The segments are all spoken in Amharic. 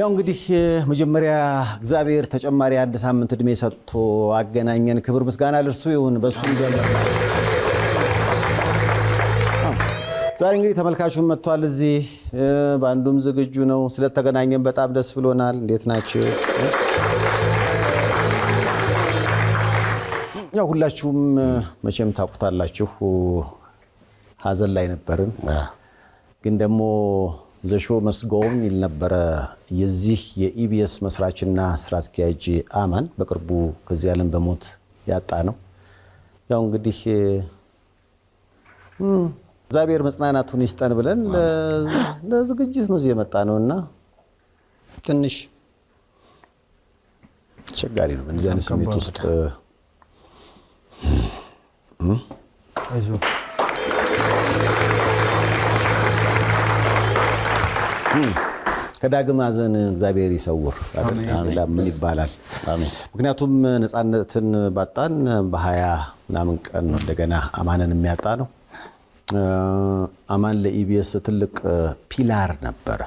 ያው እንግዲህ መጀመሪያ እግዚአብሔር ተጨማሪ አንድ ሳምንት እድሜ ሰጥቶ አገናኘን። ክብር ምስጋና ለእርሱ ይሁን። በሱ እንደምን ዛሬ እንግዲህ ተመልካቹም መጥቷል። እዚህ ባንዱም ዝግጁ ነው። ስለተገናኘን በጣም ደስ ብሎናል። እንዴት ናችሁ? ያው ሁላችሁም መቼም ታውቁታላችሁ ሀዘን ላይ ነበርን። ግን ደግሞ ዘሾ መስጎን ይል ነበር የዚህ የኢቢኤስ መስራችና ስራ አስኪያጅ አማን በቅርቡ ከዚህ ዓለም በሞት ያጣ ነው። ያው እንግዲህ እግዚአብሔር መጽናናቱን ይስጠን ብለን ለዝግጅት ነው እዚህ የመጣ ነውና ትንሽ አስቸጋሪ ነው። እንደዚህ አይነት ስሜት ውስጥ አይዞ ከዳግም ሐዘን እግዚአብሔር ይሰውር። ምን ይባላል? ምክንያቱም ነፃነትን ባጣን በ20 ምናምን ቀን እንደገና አማንን የሚያጣ ነው። አማን ለኢቢኤስ ትልቅ ፒላር ነበረ።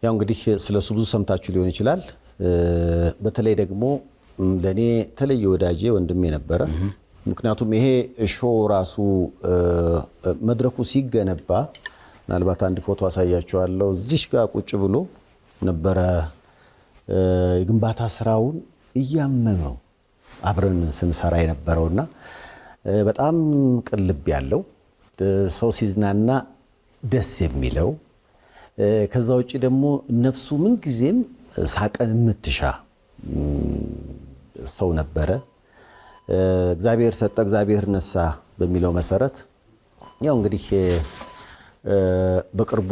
ያው እንግዲህ ስለሱ ብዙ ሰምታችሁ ሊሆን ይችላል። በተለይ ደግሞ ለኔ ተለየ ወዳጄ ወንድሜ ነበረ። ምክንያቱም ይሄ ሾው ራሱ መድረኩ ሲገነባ ምናልባት አንድ ፎቶ አሳያችኋለሁ። እዚህ ጋር ቁጭ ብሎ ነበረ የግንባታ ስራውን እያመመው አብረን ስንሰራ የነበረውና በጣም ቅልብ ያለው ሰው ሲዝናና ደስ የሚለው ከዛ ውጪ ደግሞ ነፍሱ ምን ጊዜም ሳቀን የምትሻ ሰው ነበረ። እግዚአብሔር ሰጠ እግዚአብሔር ነሳ በሚለው መሰረት ያው እንግዲህ በቅርቡ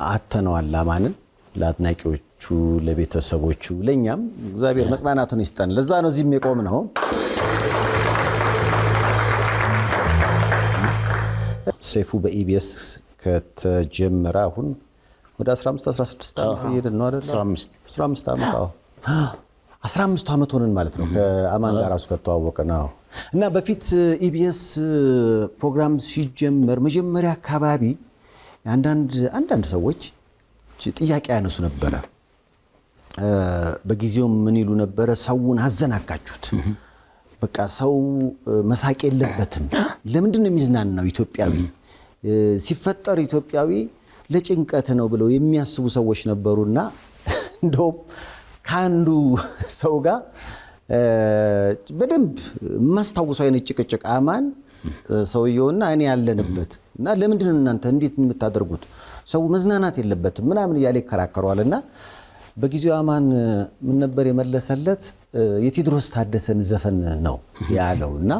አተነዋል አማንን። ለአድናቂዎቹ፣ ለቤተሰቦቹ፣ ለኛም እግዚአብሔር መጽናናቱን ይስጠን። ለዛ ነው እዚህም የቆም ነው። ሰይፉ በኢቢኤስ ከተጀመረ አሁን ወደ 15 16 ዓመት እየሄድን ነው አይደል? 15 ዓመት። አዎ 15 ዓመት ሆነን ማለት ነው ከአማን ጋር ራሱ ከተዋወቀ ነው። እና በፊት ኢቢኤስ ፕሮግራም ሲጀመር መጀመሪያ አካባቢ አንዳንድ ሰዎች ጥያቄ ያነሱ ነበረ። በጊዜው ምን ይሉ ነበረ? ሰውን አዘናጋችሁት። በቃ ሰው መሳቅ የለበትም። ለምንድን ነው የሚዝናናው? ኢትዮጵያዊ ሲፈጠር ኢትዮጵያዊ ለጭንቀት ነው ብለው የሚያስቡ ሰዎች ነበሩና እንደውም ከአንዱ ሰው ጋር በደንብ የማስታውሰው አይነት ጭቅጭቅ አማን ሰውየውና እኔ ያለንበት እና ለምንድን ነው እናንተ እንዴት የምታደርጉት? ሰው መዝናናት የለበትም ምናምን እያለ ይከራከረዋልና በጊዜው አማን ምን ነበር የመለሰለት? የቴዎድሮስ ታደሰን ዘፈን ነው ያለውና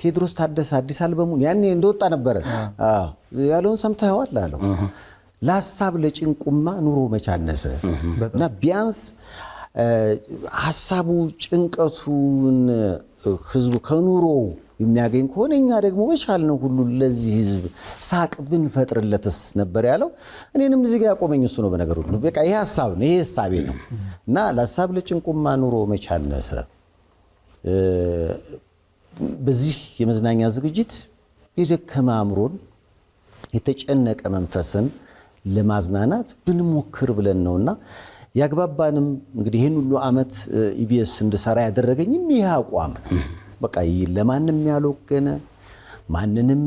ቴዎድሮስ ታደሰ አዲስ አልበሙን ያኔ እንደወጣ ነበረ ያለውን ሰምተኸዋል አለው። ለሀሳብ ለጭንቁማ ኑሮ መቻነሰ እና ቢያንስ ሀሳቡ ጭንቀቱን ህዝቡ ከኑሮ የሚያገኝ ከሆነ እኛ ደግሞ በቻልነው ሁሉ ለዚህ ህዝብ ሳቅ ብንፈጥርለትስ ነበር ያለው። እኔንም እዚህ ጋር ያቆመኝ እሱ ነው። በነገሩ በቃ ይሄ ሀሳብ ነው፣ ይሄ ሀሳቤ ነው እና ለሀሳብ ለጭንቁማ ኑሮ መቻነሰ። በዚህ የመዝናኛ ዝግጅት የደከመ አእምሮን የተጨነቀ መንፈስን ለማዝናናት ብንሞክር ብለን ነውና ያግባባንም እንግዲህ ይህን ሁሉ ዓመት ኢቢኤስ እንድሰራ ያደረገኝም ይህ አቋም ነው። በቃ ለማንም ያልወገነ ማንንም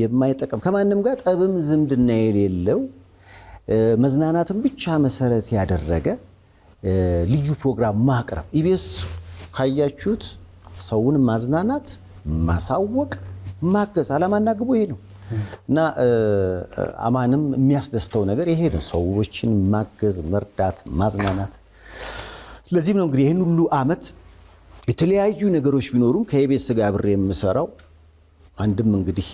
የማይጠቀም ከማንም ጋር ጠብም ዝምድና የሌለው መዝናናትን ብቻ መሰረት ያደረገ ልዩ ፕሮግራም ማቅረብ። ኢቢኤስ ካያችሁት ሰውን ማዝናናት፣ ማሳወቅ፣ ማገዝ ዓላማና ግቡ ይሄ ነው እና አማንም የሚያስደስተው ነገር ይሄ ነው። ሰዎችን ማገዝ፣ መርዳት፣ ማዝናናት። ለዚህም ነው እንግዲህ ይህን ሁሉ ዓመት የተለያዩ ነገሮች ቢኖሩም ከኢቢኤስ ጋር አብሬ የምሰራው አንድም እንግዲህ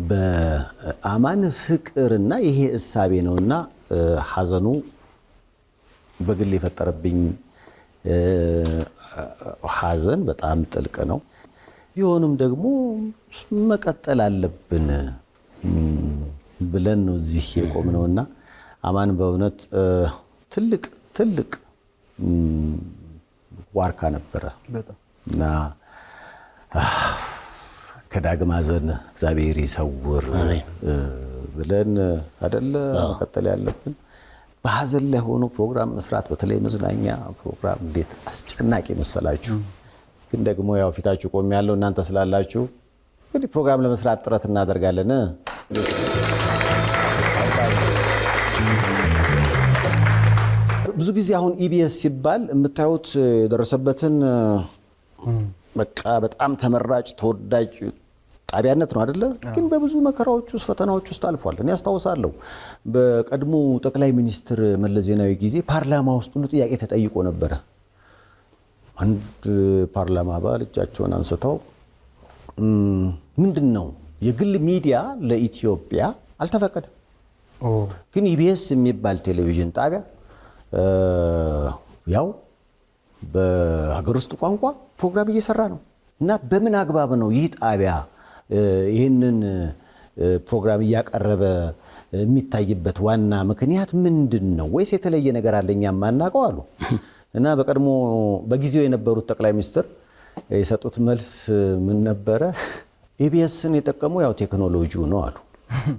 በአማን ፍቅርና ይሄ እሳቤ ነውና ሐዘኑ በግል የፈጠረብኝ ሐዘን በጣም ጥልቅ ነው። ቢሆንም ደግሞ መቀጠል አለብን ብለን ነው እዚህ የቆምነውና አማን በእውነት ትልቅ ዋርካ ነበረ እና ከዳግም ሐዘን እግዚአብሔር ይሰውር ብለን አይደለ መቀጠል ያለብን። በሐዘን ላይ ሆኖ ፕሮግራም መስራት በተለይ መዝናኛ ፕሮግራም እንዴት አስጨናቂ መሰላችሁ። ግን ደግሞ ያው ፊታችሁ ቆም ያለው እናንተ ስላላችሁ እንግዲህ ፕሮግራም ለመስራት ጥረት እናደርጋለን። ብዙ ጊዜ አሁን ኢቢኤስ ሲባል የምታዩት የደረሰበትን በቃ በጣም ተመራጭ ተወዳጅ ጣቢያነት ነው አይደለ? ግን በብዙ መከራዎች ውስጥ ፈተናዎች ውስጥ አልፏል። እኔ አስታውሳለሁ በቀድሞ ጠቅላይ ሚኒስትር መለስ ዜናዊ ጊዜ ፓርላማ ውስጥ ሁሉ ጥያቄ ተጠይቆ ነበረ። አንድ ፓርላማ አባል እጃቸውን አንስተው ምንድነው የግል ሚዲያ ለኢትዮጵያ አልተፈቀደም፣ ግን ኢቢኤስ የሚባል ቴሌቪዥን ጣቢያ ያው በሀገር ውስጥ ቋንቋ ፕሮግራም እየሰራ ነው እና በምን አግባብ ነው ይህ ጣቢያ ይህንን ፕሮግራም እያቀረበ የሚታይበት ዋና ምክንያት ምንድን ነው? ወይስ የተለየ ነገር አለኛ ማናውቀው አሉ። እና በቀድሞ በጊዜው የነበሩት ጠቅላይ ሚኒስትር የሰጡት መልስ ምን ነበረ? ኢቢኤስን የጠቀመው ያው ቴክኖሎጂው ነው አሉ።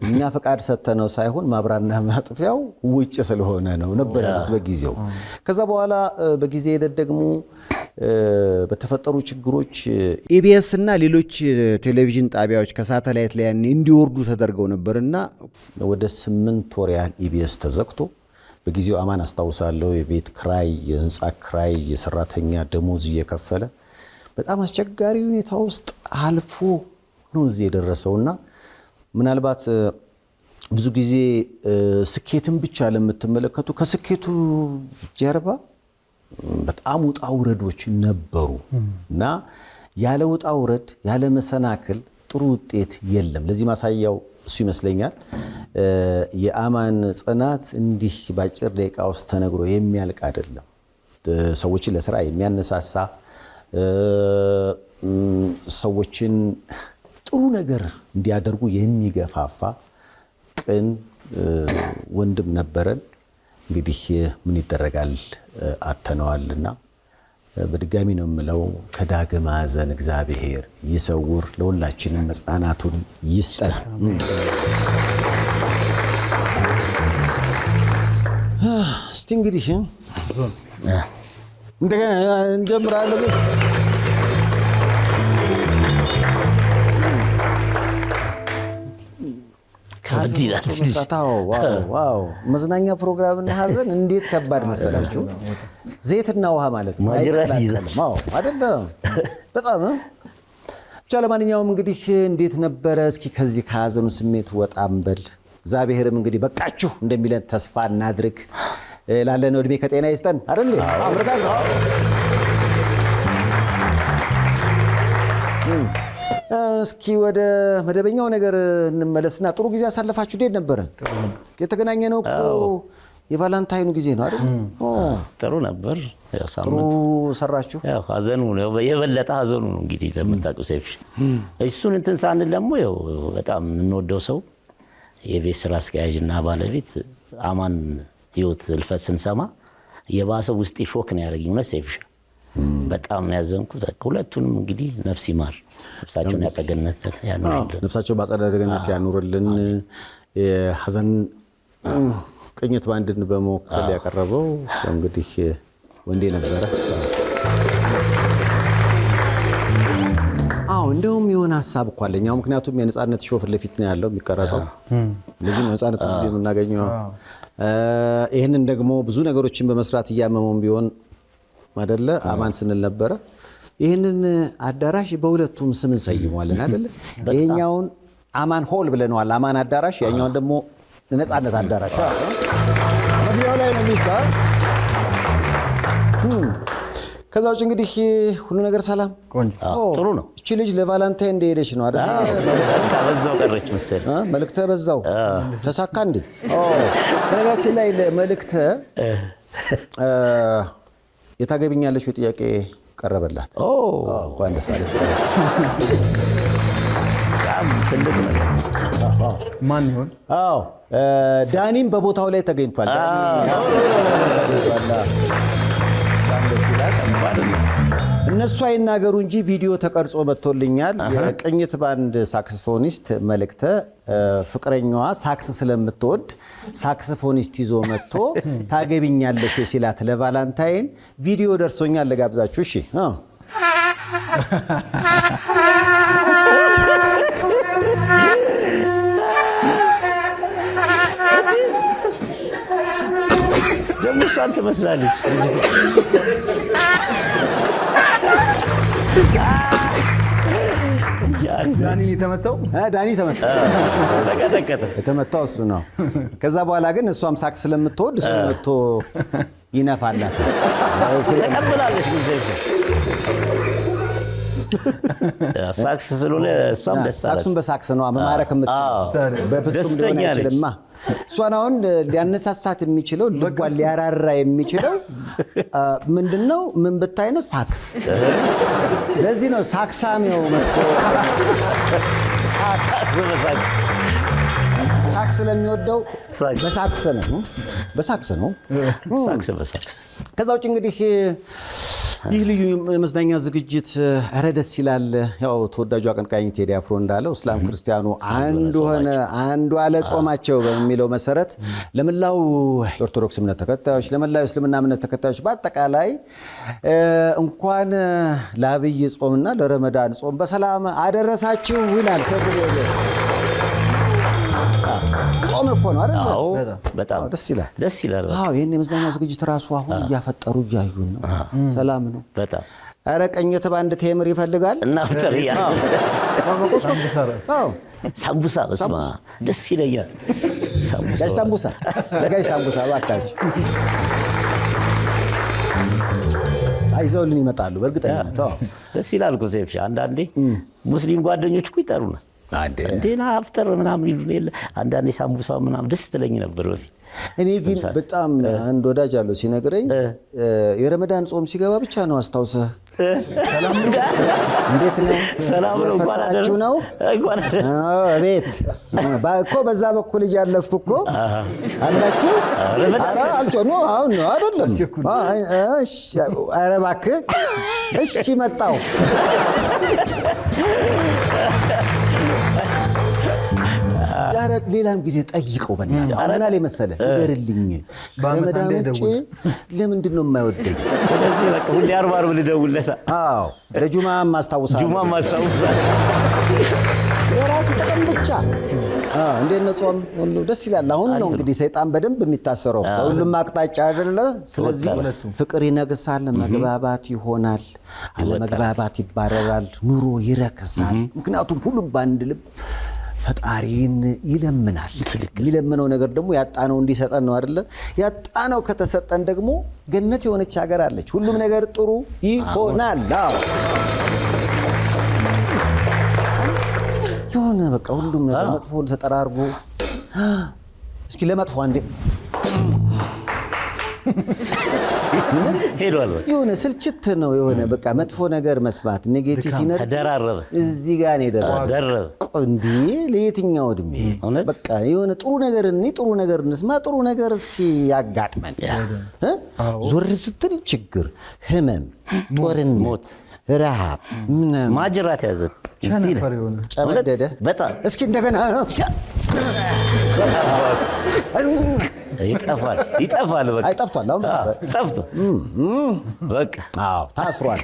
እኛ ፈቃድ ሰተነው ሳይሆን ማብራና ማጥፊያው ውጭ ስለሆነ ነው ነበር ያሉት በጊዜው። ከዛ በኋላ በጊዜ ሂደት ደግሞ በተፈጠሩ ችግሮች ኢቢኤስ እና ሌሎች ቴሌቪዥን ጣቢያዎች ከሳተላይት ላይ እንዲወርዱ ተደርገው ነበርና ወደ 8 ወር ያህል ኢቢኤስ ተዘግቶ በጊዜው አማን አስታውሳለሁ የቤት ክራይ፣ የህንፃ ክራይ፣ የሰራተኛ ደሞዝ እየከፈለ በጣም አስቸጋሪ ሁኔታ ውስጥ አልፎ ነው እዚህ የደረሰውና ምናልባት ብዙ ጊዜ ስኬትን ብቻ ለምትመለከቱ ከስኬቱ ጀርባ በጣም ውጣ ውረዶች ነበሩ እና ያለ ውጣ ውረድ ያለ መሰናክል ጥሩ ውጤት የለም። ለዚህ ማሳያው እሱ ይመስለኛል። የአማን ጽናት እንዲህ ባጭር ደቂቃ ውስጥ ተነግሮ የሚያልቅ አይደለም። ሰዎችን ለስራ የሚያነሳሳ ሰዎችን ጥሩ ነገር እንዲያደርጉ የሚገፋፋ ቅን ወንድም ነበረን። እንግዲህ ምን ይደረጋል አተነዋልና በድጋሚ ነው የምለው ከዳግም ሐዘን እግዚአብሔር ይሰውር፣ ለሁላችንም መጽናናቱን ይስጠን። እስቲ እንግዲህ እንደገና እንጀምራለን። ዋው መዝናኛ ፕሮግራምና ሐዘን እንዴት ከባድ መሰላችሁ! ዘይትና ውሃ ማለት ነው አይደለም? በጣም ብቻ። ለማንኛውም እንግዲህ እንዴት ነበረ? እስኪ ከዚህ ከሐዘኑ ስሜት ወጣም በል። እግዚአብሔርም እንግዲህ በቃችሁ እንደሚለን ተስፋ እናድርግ። ላለነው እድሜ ከጤና ይስጠን አይደል? እስኪ ወደ መደበኛው ነገር እንመለስና ጥሩ ጊዜ አሳለፋችሁ? እንዴት ነበረ? የተገናኘነው እኮ የቫላንታይኑ ጊዜ ነው አይደል? ጥሩ ነበር። ጥሩ ሰራችሁ? ያው ሐዘኑ ነው የበለጠ ሐዘኑ ነው እንግዲህ ለምታውቁ ሴፍሽ። እሱን እንትን ሳንል ደግሞ ያው በጣም የምንወደው ሰው የቤት ስራ አስኪያጅና ባለቤት አማን ህይወት ህልፈት ስንሰማ የባሰ ውስጤ ሾክ ነው ያደረገኝ። እውነት ሴፍሽ በጣም ነው ያዘንኩት። ሁለቱንም እንግዲህ ነፍስ ይማር፣ ነፍሳቸውን ያጸገነት ያኑርልን፣ ነፍሳቸው ባጸደ ገነት ያኑርልን። የሐዘን ቅኝት ባንድን በመወከል ያቀረበው እንግዲህ ወንዴ ነበረ። እንደውም የሆነ ሀሳብ እኮ አለኝ። ምክንያቱም የነጻነት ሾው ፊት ለፊት ነው ያለው የሚቀረጸው። ለዚህ ነው ነጻነት ብዙ የምናገኘው። ይህንን ደግሞ ብዙ ነገሮችን በመስራት እያመመውም ቢሆን አይደለ አማን ስንል ነበረ። ይህንን አዳራሽ በሁለቱም ስም እንሰይመዋለን አይደለ? ይሄኛውን አማን ሆል ብለነዋል፣ አማን አዳራሽ። ያኛውን ደግሞ ነጻነት አዳራሽ። መግቢያው ላይ ነው የሚባል። ከዛ ውጭ እንግዲህ ሁሉ ነገር ሰላም ጥሩ ነው። እቺ ልጅ ለቫላንታይን እንደሄደች ነው አይደል? በዛው ቀረች መሰለኝ። መልእክተ በዛው ተሳካ እንዴ? በነገራችን ላይ መልእክተ የታገቢኛለሽ ጥያቄ ቀረበላት። እንኳን ደስ አለሽ። ትልቅ ነገር። ማን ይሆን? ዳኒም በቦታው ላይ ተገኝቷል። እና እነሱ አይናገሩ እንጂ ቪዲዮ ተቀርጾ መጥቶልኛል። የቅኝት ባንድ ሳክስፎኒስት መልእክተ ፍቅረኛዋ ሳክስ ስለምትወድ ሳክስፎኒስት ይዞ መጥቶ ታገቢኛለሽ ሲላት ለቫላንታይን ቪዲዮ ደርሶኛል። ለጋብዛችሁ። እሺ ደግሞ እሷን ትመስላለች። ዳኒ የተመታው ተቀጠቀጠ። የተመታው እሱ ነው። ከዛ በኋላ ግን እሷም ሳክስ ስለምትወድ እሱ መጥቶ ይነፋላታል። ተቀብላለች። ሳክስ ስለሆነ እሷም ደስ አላት። ሳክሱን በሳክስ ነው መማረክ የምትችለው። በፍጹም ሊሆን አይችልማ። እሷን አሁን ሊያነሳሳት የሚችለው ልቧን ሊያራራ የሚችለው ምንድነው? ምን ብታይ ነው? ሳክስ። ለዚህ ነው ሳክሳሚው መጥቶ ሳክስ ስለሚወደው በሳክስ ነው። በሳክስ ነው። ከዛ ውጭ እንግዲህ ይህ ልዩ የመዝናኛ ዝግጅት ኧረ ደስ ይላል። ያው ተወዳጁ አቀንቃኝ ቴዲ አፍሮ እንዳለው እስላም ክርስቲያኑ አንዱ ሆነ አንዱ አለ ጾማቸው በሚለው መሰረት ለመላው ኦርቶዶክስ እምነት ተከታዮች፣ ለመላው እስልምና እምነት ተከታዮች በአጠቃላይ እንኳን ለአብይ ጾምና ለረመዳን ጾም በሰላም አደረሳችሁ ይላል። ጾም እኮ ነው አይደል? አዎ፣ በጣም ደስ ይላል። ደስ ይላል። አዎ፣ ይሄን የመዝናኛ ዝግጅት ራሱ አሁን እያፈጠሩ እያዩን ነው። ሰላም ነው በጣም። ኧረ ቅኝት ባንድ ቴምር ይፈልጋል እና ፍቅር ሳምቡሳ በስመ አብ ደስ ይለኛል። ጋሽ ሳምቡሳ ለጋሽ ሳምቡሳ እባካችሁ አይዘውልን ይመጣሉ በእርግጠኝነት። ደስ ይላል እኮ ሴፍሻ። አንዳንዴ ሙስሊም ጓደኞች እኮ ይጠሩናል። እንዴና አፍጠር ምናምን ይሉን የለ አንዳንዴ ሳምቡሳ ምናምን ደስ ትለኝ ነበር በፊት። እኔ ግን በጣም አንድ ወዳጅ አለው ሲነግረኝ የረመዳን ጾም ሲገባ ብቻ ነው አስታውሰህ እንዴት ነው ሰላም ነው ፈጣችሁ ነው ቤት እኮ በዛ በኩል እያለፍኩ እኮ አላችሁ። ኧረ አልጮህ ነው አሁን ነው አይደለም። እሺ ኧረ እባክህ እሺ መጣሁ። ሌላም ጊዜ ጠይቀው በእናትህ አሁን ላይ መሰለህ ንገርልኝ፣ ረመዳን ውጭ ለምንድን ነው የማይወደኝ? ስለዚህ በቃ ሁሌ ዓርብ ልደውልለታ። አዎ ለጁማም አስታውሳለሁ። የራስ ጥቅም ብቻ እንዴት ነው ጾም ሁሉ ደስ ይላል። አሁን ነው እንግዲህ ሰይጣን በደንብ የሚታሰረው በሁሉም አቅጣጫ አይደለ? ስለዚህ ፍቅር ይነግሳል፣ መግባባት ይሆናል፣ አለመግባባት ይባረራል፣ ኑሮ ይረክሳል። ምክንያቱም ሁሉም በአንድ ልብ ፈጣሪን ይለምናል። የሚለምነው ነገር ደግሞ ያጣነው እንዲሰጠን ነው አይደለ? ያጣነው ከተሰጠን ደግሞ ገነት የሆነች ሀገር አለች። ሁሉም ነገር ጥሩ ይሆናል። የሆነ በቃ ሁሉም ነገር መጥፎ ተጠራርጎ እስኪ ለመጥፎ አንዴ ሄዷል። የሆነ ስልችት ነው የሆነ በቃ መጥፎ ነገር መስማት ኔጌቲቭ ኢነርጂ ተደራረበ። እዚህ ጋር ነው የደረሰው እንዴ ለየትኛው እድሜ በቃ የሆነ ጥሩ ነገር እንስማ፣ ጥሩ ነገር እስኪ ያጋጥመን። ዞር ስትል ችግር፣ ህመም፣ ጦርነት፣ ረሃብ ማጅራት ያዘን ጨመደደ በጣም እስኪ እንደገና ነው ይጠፋል። በቃ አይጠፍቷል። አሁን ጠፍቶ በቃ አዎ ታስሯል።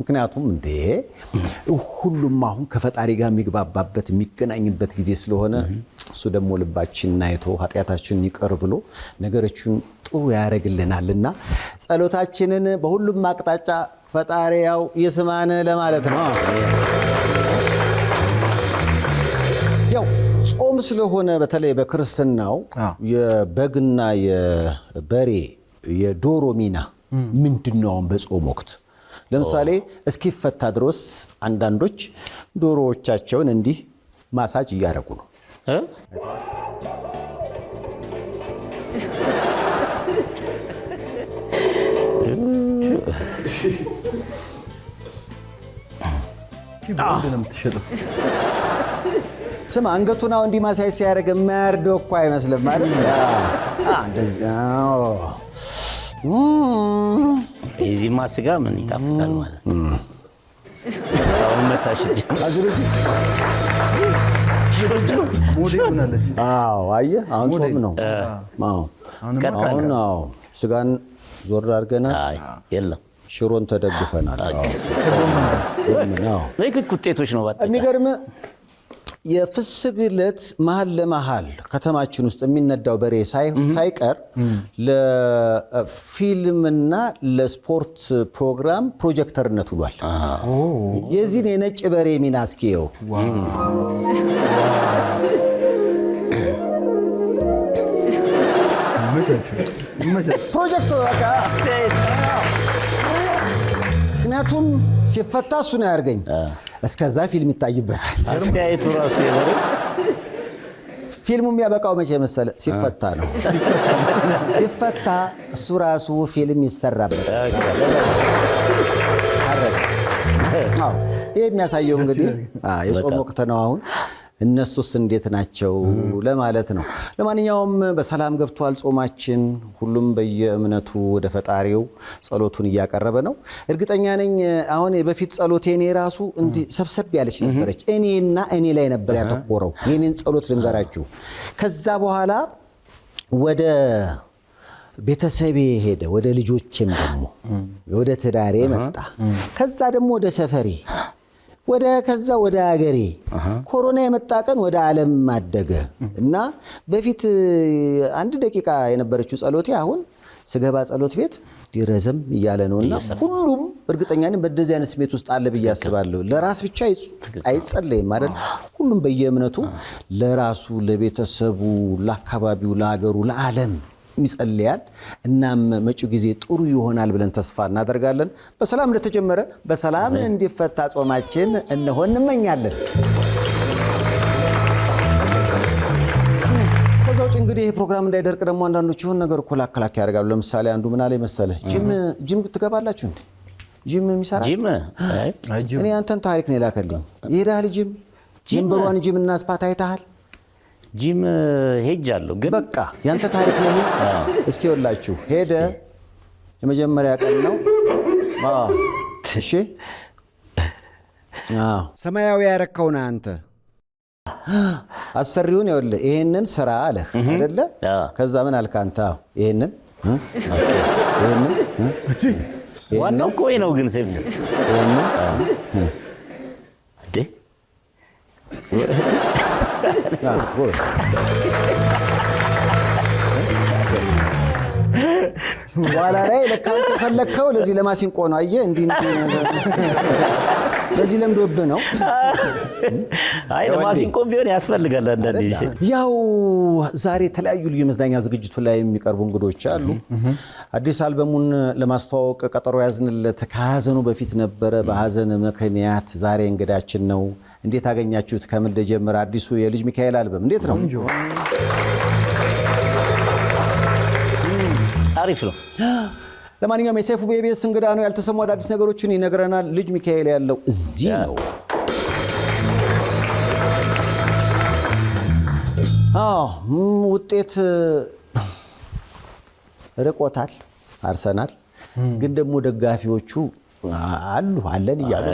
ምክንያቱም እንዴ ሁሉም አሁን ከፈጣሪ ጋር የሚግባባበት የሚገናኝበት ጊዜ ስለሆነ እሱ ደግሞ ልባችንን አይቶ ኃጢአታችንን ይቅር ብሎ ነገሮችን ጥሩ ያደርግልናልና ጸሎታችንን በሁሉም አቅጣጫ ፈጣሪ ያው ይስማን ለማለት ነው። ያው ጾም ስለሆነ በተለይ በክርስትናው የበግና የበሬ የዶሮ ሚና ምንድነው? በጾም ወቅት ለምሳሌ እስኪፈታ ድረስ አንዳንዶች ዶሮዎቻቸውን እንዲህ ማሳጅ እያደረጉ ነው። ስማ አንገቱን አሁን እንዲህ ማሳጅ ሲያደርግ የማያርደው እኮ አይመስልም ማለት የዚህማ ስጋ ምን ይጣፍጣል ማለት አሁን መታሽ ሞዴል ሆናለች። አየህ አሁን ጾም ነው። አሁን ስጋን ዞር አድርገናል። የለም ሽሮን ተደግፈናል። ልክ ውጤቶች ነው። የሚገርም የፍስግ ዕለት መሀል ለመሀል ከተማችን ውስጥ የሚነዳው በሬ ሳይቀር ለፊልምና ለስፖርት ፕሮግራም ፕሮጀክተርነት ውሏል። የዚህን የነጭ በሬ ሚና እስኪየው። ፕሮጀክተር ምክንያቱም ሲፈታ እሱ ነው ያርገኝ። እስከዛ ፊልም ይታይበታል። አስተያየቱ ራሱ የበሬ ፊልሙ የሚያበቃው መቼ መሰለ? ሲፈታ ነው። ሲፈታ እሱ ራሱ ፊልም ይሰራበታል። ይሄ የሚያሳየው እንግዲህ የጾም ወቅት ነው አሁን። እነሱስ እንዴት ናቸው ለማለት ነው። ለማንኛውም በሰላም ገብቷል ጾማችን። ሁሉም በየእምነቱ ወደ ፈጣሪው ጸሎቱን እያቀረበ ነው። እርግጠኛ ነኝ አሁን በፊት ጸሎቴ እኔ ራሱ እንዲህ ሰብሰብ ያለች ነበረች። እኔ ላይ ነበር ያተኮረው። የኔን ጸሎት ልንገራችሁ። ከዛ በኋላ ወደ ቤተሰቤ ሄደ፣ ወደ ልጆቼም ደግሞ ወደ ትዳሬ መጣ። ከዛ ደግሞ ወደ ሰፈሬ ከዛ ወደ ሀገሬ ኮሮና የመጣ ቀን ወደ ዓለም አደገ እና በፊት 1 ደቂቃ የነበረችው ጸሎቴ አሁን ስገባ ጸሎት ቤት ሊረዘም እያለ ነውና ሁሉም እርግጠኛ ነኝ በደዚህ አይነት ስሜት ውስጥ አለ ብዬ አስባለሁ። ለራስ ብቻ አይጸለይም አይደል? ሁሉም በየእምነቱ ለራሱ፣ ለቤተሰቡ፣ ለአካባቢው፣ ለሀገሩ፣ ለዓለም ይጸልያል። እናም መጪው ጊዜ ጥሩ ይሆናል ብለን ተስፋ እናደርጋለን። በሰላም እንደተጀመረ በሰላም እንዲፈታ ጾማችን እነሆ እንመኛለን። ከዛ ውጭ እንግዲህ ይህ ፕሮግራም እንዳይደርቅ ደግሞ አንዳንዶች የሆነ ነገር እኮ ላከላክ ያደርጋሉ። ለምሳሌ አንዱ ምን አለ መሰለህ? ጂም ትገባላችሁ እንዴ? ጂም የሚሰራ እኔ አንተን ታሪክ ነው የላከልኝ። ይሄዳል ጂም ጀምበሯን ጂም እና ስፓት አይተሃል? ጂም ሄጃለሁ ግን በቃ ያንተ ታሪክ ነው ይሄ። እስኪ ወላችሁ ሄደ የመጀመሪያ ቀን ነው። እሺ ሰማያዊ ያረከውና አንተ አሰሪውን ይኸውልህ ይሄንን ስራ አለህ አይደለ? ከዛ ምን አልክ አንተ? ይሄንን ዋናው ቆይ ነው ግን ሰይፍ ይሄንን እንዴ በኋላ ላይ ለካ አንተ ፈለከው ለዚህ ለማሲንቆ ነው። አየህ እንዲህ ለዚህ ለምዶብህ ነው። አይ ለማሲንቆ ቢሆን ያስፈልጋል አንዳንዴ። ያው ዛሬ የተለያዩ ልዩ መዝናኛ ዝግጅቱ ላይ የሚቀርቡ እንግዶች አሉ። አዲስ አልበሙን ለማስተዋወቅ ቀጠሮ ያዝንለት ከሀዘኑ በፊት ነበረ። በሀዘን ምክንያት ዛሬ እንግዳችን ነው። እንዴት አገኛችሁት? ከምን ልጀምር? አዲሱ የልጅ ሚካኤል አልበም እንዴት ነው? አሪፍ ነው። ለማንኛውም የሰይፉ በኢቢኤስ እንግዳ ነው። ያልተሰሙ አዳዲስ ነገሮችን ይነግረናል። ልጅ ሚካኤል ያለው እዚህ ነው። ውጤት ርቆታል አርሰናል። ግን ደግሞ ደጋፊዎቹ አለን እያሉ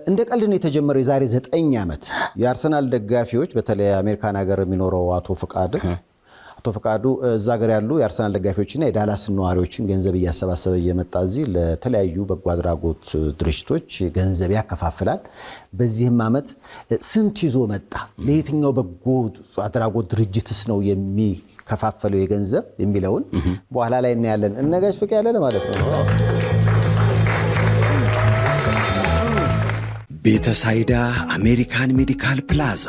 እንደ ቀልድ ነው የተጀመረው። የዛሬ 9 ዓመት የአርሰናል ደጋፊዎች በተለይ አሜሪካን ሀገር የሚኖረው አቶ ፈቃዱ እዛ ሀገር ያሉ የአርሰናል ደጋፊዎችና የዳላስ ነዋሪዎችን ገንዘብ እያሰባሰበ እየመጣ እዚህ ለተለያዩ በጎ አድራጎት ድርጅቶች ገንዘብ ያከፋፍላል። በዚህም ዓመት ስንት ይዞ መጣ? ለየትኛው በጎ አድራጎት ድርጅትስ ነው የሚከፋፈለው የገንዘብ የሚለውን በኋላ ላይ እናያለን። እነጋሽ ፍቅ ያለ ማለት ነው። ቤተሳይዳ አሜሪካን ሜዲካል ፕላዛ።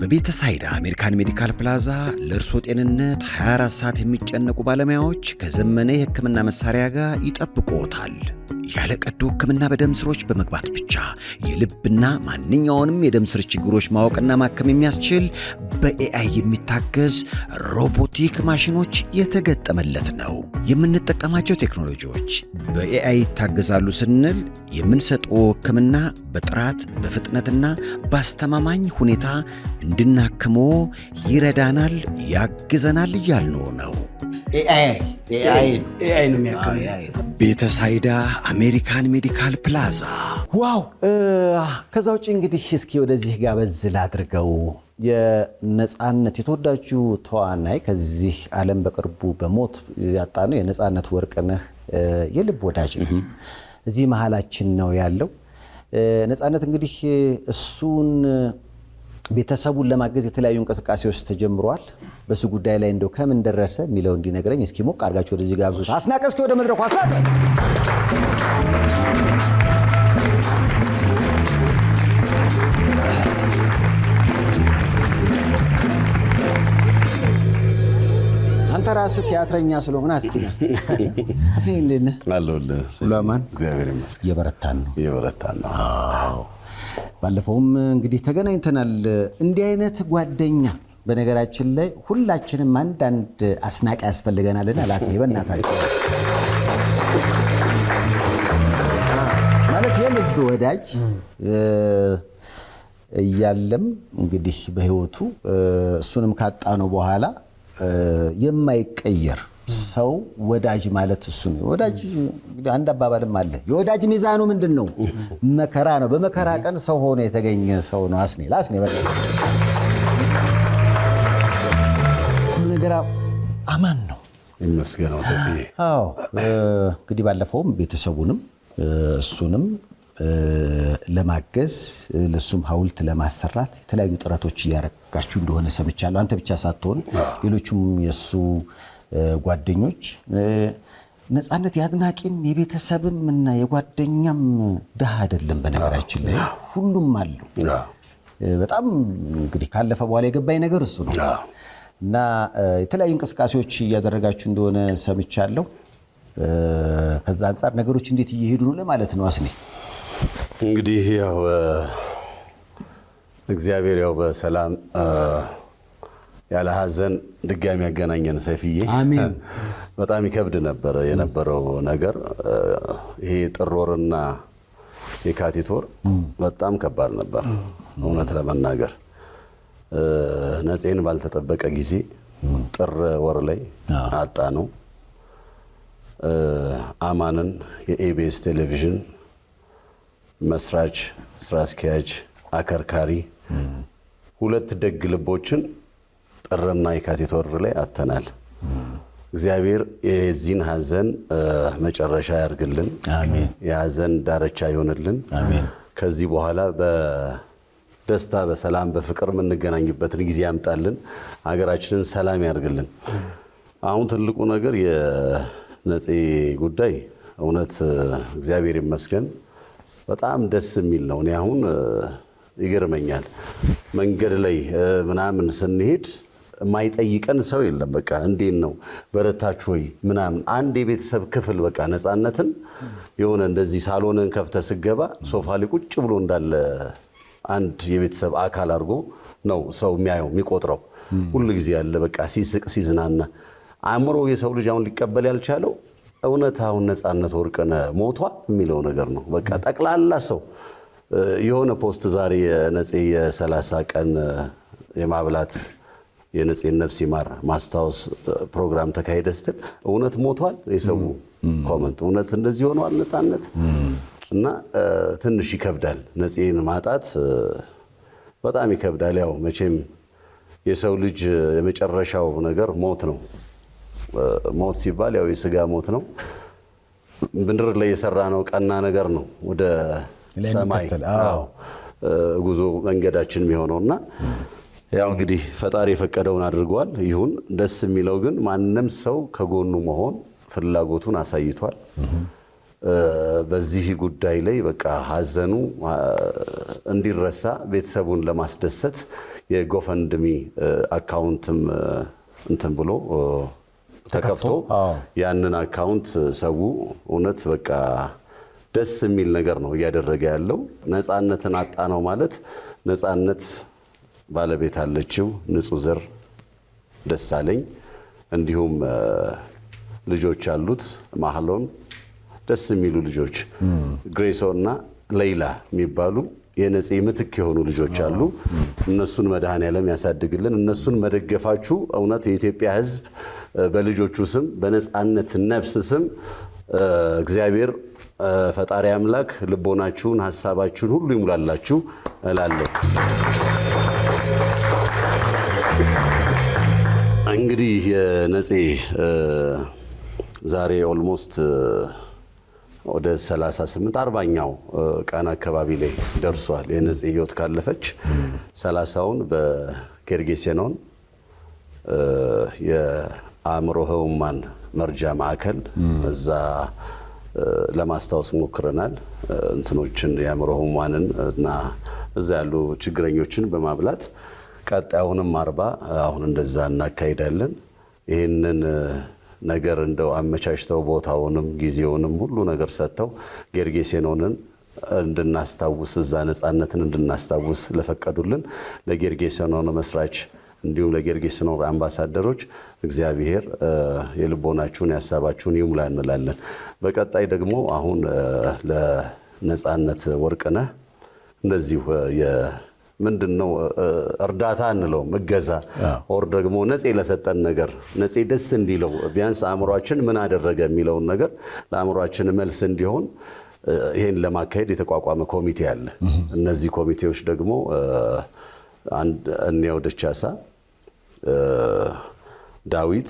በቤተሳይዳ አሜሪካን ሜዲካል ፕላዛ ለእርሶ ጤንነት 24 ሰዓት የሚጨነቁ ባለሙያዎች ከዘመነ የሕክምና መሳሪያ ጋር ይጠብቅዎታል። ያለ ቀዶ ሕክምና በደም ስሮች በመግባት ብቻ የልብና ማንኛውንም የደም ስር ችግሮች ማወቅና ማከም የሚያስችል በኤአይ የሚታገዝ ሮቦቲክ ማሽኖች የተገጠመለት ነው። የምንጠቀማቸው ቴክኖሎጂዎች በኤአይ ይታገዛሉ ስንል የምንሰጠው ሕክምና በጥራት በፍጥነትና በአስተማማኝ ሁኔታ እንድናክመው ይረዳናል፣ ያግዘናል እያልነው ነው። ኤአይ ነው የሚያክመው። ቤተሳይዳ አሜሪካን ሜዲካል ፕላዛ። ዋው! ከዛ ውጭ እንግዲህ እስኪ ወደዚህ ጋበዝ ላድርገው። የነጻነት የተወዳጁ ተዋናይ ከዚህ ዓለም በቅርቡ በሞት ያጣነው የነጻነት ወርቅነህ የልብ ወዳጅ ነው። እዚህ መሃላችን ነው ያለው። ነጻነት እንግዲህ እሱን ቤተሰቡን ለማገዝ የተለያዩ እንቅስቃሴዎች ተጀምረዋል። በሱ ጉዳይ ላይ እንደው ከምን ደረሰ የሚለው እንዲነግረኝ እስኪ ሞቅ አድርጋችሁ ወደዚህ ጋብዙት። አስናቀ እስኪ ወደ መድረኩ አስናቀ። አንተ ራስህ ቲያትረኛ ስለሆነ አስኪና እዚህ እንዴት ነህ? አለሁልህ። ሁሉ አማን? እግዚአብሔር ይመስገን። እየበረታን ነው። አዎ፣ ባለፈውም እንግዲህ ተገናኝተናል። እንዲህ አይነት ጓደኛ በነገራችን ላይ ሁላችንም አንዳንድ አስናቂ ያስፈልገናልና ላስኔ በእናታችሁ ማለት የልብ ወዳጅ እያለም እንግዲህ በህይወቱ እሱንም ካጣነው በኋላ የማይቀየር ሰው ወዳጅ ማለት እሱ ነው። ወዳጅ እንግዲህ አንድ አባባልም አለ። የወዳጅ ሚዛኑ ምንድን ነው? መከራ ነው። በመከራ ቀን ሰው ሆኖ የተገኘ ሰው ነው። አስኔ ነገር አማን ነው ይመስገነው ሰፊዬ። አዎ እንግዲህ ባለፈውም ቤተሰቡንም እሱንም ለማገዝ ለሱም ሐውልት ለማሰራት የተለያዩ ጥረቶች እያደረጋችሁ እንደሆነ ሰምቻለሁ። አንተ ብቻ ሳትሆን ሌሎቹም የሱ ጓደኞች። ነጻነት የአድናቂም የቤተሰብም እና የጓደኛም ድሃ አይደለም። በነገራችን ላይ ሁሉም አሉ። በጣም እንግዲህ ካለፈ በኋላ የገባኝ ነገር እሱ ነው እና የተለያዩ እንቅስቃሴዎች እያደረጋችሁ እንደሆነ ሰምቻለሁ። ከዛ አንጻር ነገሮች እንዴት እየሄዱ ነው ለማለት ነው። አስኔ እንግዲህ ያው እግዚአብሔር ያው በሰላም ያለ ሐዘን ድጋሚ ያገናኘን ሰይፍዬ። አሜን። በጣም ይከብድ ነበር የነበረው ነገር። ይሄ ጥር ወርና የካቲት ወር በጣም ከባድ ነበር እውነት ለመናገር። ነጼን ባልተጠበቀ ጊዜ ጥር ወር ላይ አጣ ነው። አማንን የኢቢኤስ ቴሌቪዥን መስራች፣ ስራ አስኪያጅ፣ አከርካሪ ሁለት ደግ ልቦችን ጥርና የካቲት ወር ላይ አተናል። እግዚአብሔር የዚህን ሐዘን መጨረሻ ያርግልን። አሜን። የሐዘን ዳርቻ ይሆንልን። አሜን። ከዚህ በኋላ በደስታ በሰላም በፍቅር የምንገናኝበትን ጊዜ ያምጣልን። ሀገራችንን ሰላም ያርግልን። አሁን ትልቁ ነገር የነጼ ጉዳይ እውነት እግዚአብሔር ይመስገን በጣም ደስ የሚል ነው። እኔ አሁን ይገርመኛል መንገድ ላይ ምናምን ስንሄድ የማይጠይቀን ሰው የለም። በቃ እንዴት ነው በረታችሁ ወይ ምናምን። አንድ የቤተሰብ ክፍል በቃ ነፃነትን የሆነ እንደዚህ ሳሎንን ከፍተህ ስገባ ሶፋ ላይ ቁጭ ብሎ እንዳለ አንድ የቤተሰብ አካል አድርጎ ነው ሰው የሚያየው የሚቆጥረው። ሁሉ ጊዜ ያለ በቃ ሲስቅ ሲዝናና አእምሮ የሰው ልጅ አሁን ሊቀበል ያልቻለው እውነት አሁን ነፃነት ወርቅነህ ሞቷል የሚለው ነገር ነው። በቃ ጠቅላላ ሰው የሆነ ፖስት ዛሬ የነጼ የ30 ቀን የማብላት የነጼን ነፍስ ይማር ማስታወስ ፕሮግራም ተካሄደ ስትል እውነት ሞቷል የሰው ኮመንት እውነት እንደዚህ ሆኗል ነፃነት እና ትንሽ ይከብዳል። ነጼን ማጣት በጣም ይከብዳል። ያው መቼም የሰው ልጅ የመጨረሻው ነገር ሞት ነው። ሞት ሲባል ያው የስጋ ሞት ነው። ምድር ላይ የሰራ ነው ቀና ነገር ነው ወደ ሰማይ ጉዞ መንገዳችን የሚሆነውና ያው እንግዲህ ፈጣሪ የፈቀደውን አድርጓል። ይሁን ደስ የሚለው ግን ማንንም ሰው ከጎኑ መሆን ፍላጎቱን አሳይቷል። በዚህ ጉዳይ ላይ በቃ ሐዘኑ እንዲረሳ ቤተሰቡን ለማስደሰት የጎፈንድሚ አካውንትም እንትን ብሎ ተከፍቶ ያንን አካውንት ሰው እውነት በቃ ደስ የሚል ነገር ነው እያደረገ ያለው። ነፃነትን አጣ ነው ማለት ነፃነት ባለቤት አለችው ንጹህ ዘር ደሳለኝ። እንዲሁም ልጆች አሉት ማህሎን ደስ የሚሉ ልጆች ግሬሶና ሌይላ የሚባሉ የነፂ ምትክ የሆኑ ልጆች አሉ። እነሱን መድኃኔዓለም ያሳድግልን። እነሱን መደገፋችሁ እውነት የኢትዮጵያ ሕዝብ በልጆቹ ስም በነፃነት ነፍስ ስም እግዚአብሔር ፈጣሪ አምላክ ልቦናችሁን ሐሳባችሁን ሁሉ ይሙላላችሁ እላለሁ። እንግዲህ የነፂ ዛሬ ኦልሞስት ወደ 38 40ኛው ቀን አካባቢ ላይ ደርሷል። የነፂ ህይወት ካለፈች 30ውን በጌርጌሴኖን የአእምሮ ህሙማን መርጃ ማዕከል እዛ ለማስታወስ ሞክረናል። እንትኖችን የአእምሮ ህሙማንን እና እዛ ያሉ ችግረኞችን በማብላት ቀጣዩንም 40 አሁን እንደዛ እናካሂዳለን። ይህንን ነገር እንደው አመቻችተው ቦታውንም ጊዜውንም ሁሉ ነገር ሰጥተው ጌርጌሴኖንን እንድናስታውስ እዛ ነፃነትን እንድናስታውስ ለፈቀዱልን ለጌርጌሴኖን መስራች እንዲሁም ለጌርጌሴኖን አምባሳደሮች እግዚአብሔር የልቦናችሁን ያሳባችሁን ይሙላ እንላለን። በቀጣይ ደግሞ አሁን ለነፃነት ወርቅነህ እንደዚሁ ምንድነው እርዳታ እንለውም እገዛ ኦር ደግሞ ነፂ ለሰጠን ነገር ነፂ ደስ እንዲለው ቢያንስ አእምሯችን ምን አደረገ የሚለውን ነገር ለአእምሯችን መልስ እንዲሆን ይሄን ለማካሄድ የተቋቋመ ኮሚቴ አለ። እነዚህ ኮሚቴዎች ደግሞ እንየው ደቻሳ፣ ዳዊት፣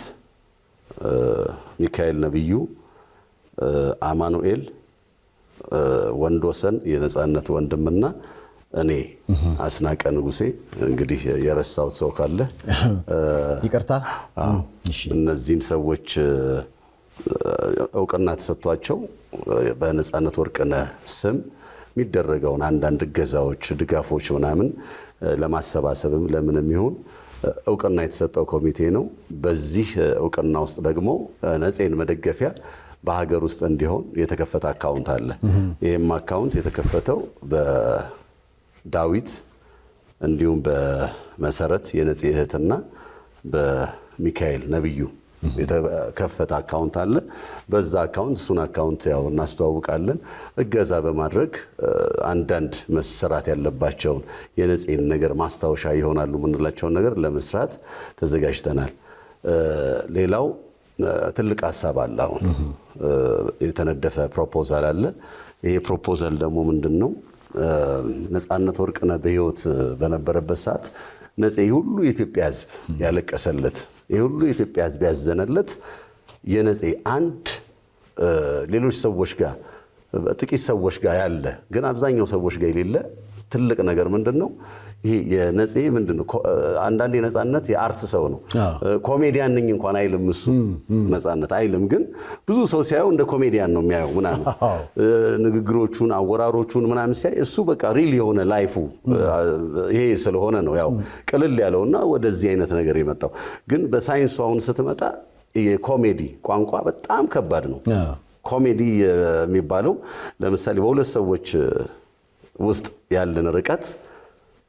ሚካኤል ነብዩ፣ አማኑኤል ወንዶሰን የነፃነት ወንድምና እኔ አስናቀ ንጉሴ። እንግዲህ የረሳሁት ሰው ካለ ይቅርታ። እነዚህን ሰዎች እውቅና ተሰጥቷቸው በነፃነት ወርቅነህ ስም የሚደረገውን አንዳንድ እገዛዎች፣ ድጋፎች ምናምን ለማሰባሰብም ለምንም ይሁን እውቅና የተሰጠው ኮሚቴ ነው። በዚህ እውቅና ውስጥ ደግሞ ነፂን መደገፊያ በሀገር ውስጥ እንዲሆን የተከፈተ አካውንት አለ። ይህም አካውንት የተከፈተው በዳዊት እንዲሁም በመሰረት የነፂ እህትና በሚካኤል ነብዩ የተከፈተ አካውንት አለ። በዛ አካውንት እሱን አካውንት ያው እናስተዋውቃለን። እገዛ በማድረግ አንዳንድ መሰራት ያለባቸውን የነፂን ነገር ማስታወሻ ይሆናሉ የምንላቸውን ነገር ለመስራት ተዘጋጅተናል። ሌላው ትልቅ ሀሳብ አለ። አሁን የተነደፈ ፕሮፖዛል አለ። ይሄ ፕሮፖዛል ደግሞ ምንድነው? ነፃነት ወርቅነህ በህይወት በነበረበት ሰዓት ነፂ ሁሉ የኢትዮጵያ ሕዝብ ያለቀሰለት የሁሉ የኢትዮጵያ ሕዝብ ያዘነለት የነፂ አንድ ሌሎች ሰዎች ጋር ጥቂት ሰዎች ጋር ያለ ግን አብዛኛው ሰዎች ጋር የሌለ ትልቅ ነገር ምንድነው? ይሄ የነፂ ምንድነው? አንዳንዴ ነፃነት የአርት ሰው ነው። ኮሜዲያን ነኝ እንኳን አይልም እሱ ነፃነት አይልም። ግን ብዙ ሰው ሲያየው እንደ ኮሜዲያን ነው የሚያየው ምናምን ንግግሮቹን፣ አወራሮቹን ምናምን ሲያይ እሱ በቃ ሪል የሆነ ላይፉ ይሄ ስለሆነ ነው ያው ቅልል ያለውና ወደዚህ አይነት ነገር የመጣው። ግን በሳይንሱ አሁን ስትመጣ የኮሜዲ ቋንቋ በጣም ከባድ ነው። ኮሜዲ የሚባለው ለምሳሌ በሁለት ሰዎች ውስጥ ያለን ርቀት